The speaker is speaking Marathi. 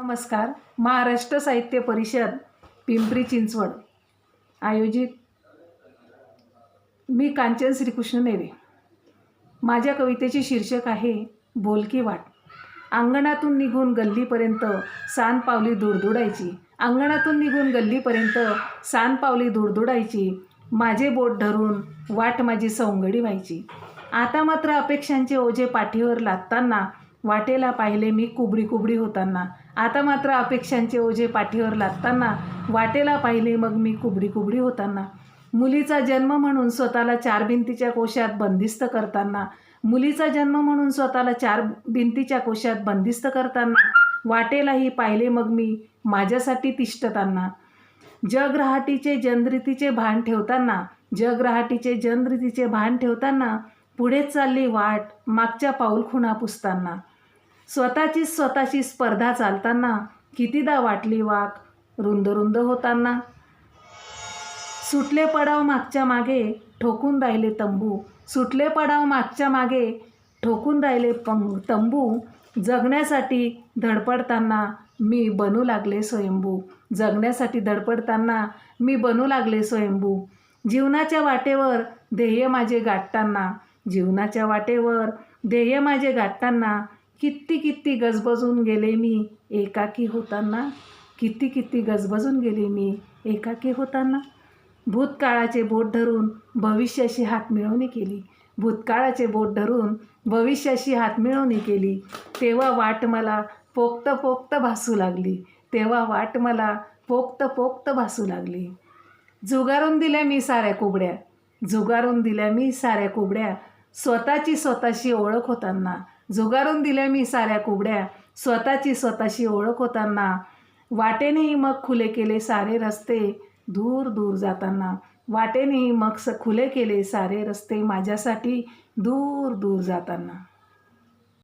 नमस्कार. महाराष्ट्र साहित्य परिषद पिंपरी चिंचवड आयोजित मी कांचन श्रीकृष्ण नेवे. माझ्या कवितेचे शीर्षक आहे बोलकी वाट. अंगणातून निघून गल्लीपर्यंत सान पावली दुडदुडायची. अंगणातून निघून गल्लीपर्यंत सान पावली दुडदुडायची. माझे बोट धरून वाट माझी सवंगडी व्हायची. आता मात्र अपेक्षांचे ओझे पाठीवर लादताना वाटेला पाहिले मी कुबडी कुबडी होताना. आता मात्र अपेक्षांचे ओझे पाठीवर लादताना वाटेला पाहिले मग मी कुबडी कुबडी होताना. मुलीचा जन्म म्हणून स्वतःला चार भिंतीच्या कोशात बंदिस्त करताना. मुलीचा जन्म म्हणून स्वतःला चार भिंतीच्या कोशात बंदिस्त करताना वाटेलाही पाहिले मग मी माझ्यासाठी तिष्ठताना. जगरहाटीचे जनरीतीचे भान ठेवताना. जगरहाटीचे जनरीतीचे भान ठेवताना पुढेच चालली वाट मागच्या पाऊलखुणा पुसताना. स्वतःची स्पर्धा चालताना कितीदा वाटली वाक रुंद रुंद होताना. सुटले पडाव मागच्या मागे ठोकून राहिले तंबू. सुटले पडाव मागच्या मागे ठोकून राहिले तंबू. जगण्यासाठी धडपडताना मी बनू लागले स्वयंभू. जगण्यासाठी धडपडताना मी बनू लागले स्वयंभू. जीवनाच्या वाटेवर ध्येय माझे गाठताना. जीवनाच्या वाटेवर ध्येय माझे गाठताना किती गजबजून गेले मी एकाकी होताना. किती गजबजून गेले मी एकाकी होताना. भूतकाळाचे बोट धरून भविष्याशी हातमिळवणी केली. भूतकाळाचे बोट धरून भविष्याशी हातमिळवणी केली. तेव्हा वाट मला पोक्त भासू लागली. तेव्हा वाट मला पोक्त भासू लागली. झुगारून दिल्या मी साऱ्या कुबड्या. झुगारून दिल्या मी साऱ्या कुबड्या. स्वतःची ओळख होताना. झुगारून दिल्या मी साऱ्या कुबड्या. स्वतःची ओळख होताना. वाटेनेही मग खुले केले सारे रस्ते दूर दूर जाताना. वाटेनेही मग खुले केले सारे रस्ते माझ्यासाठी दूर दूर जाताना.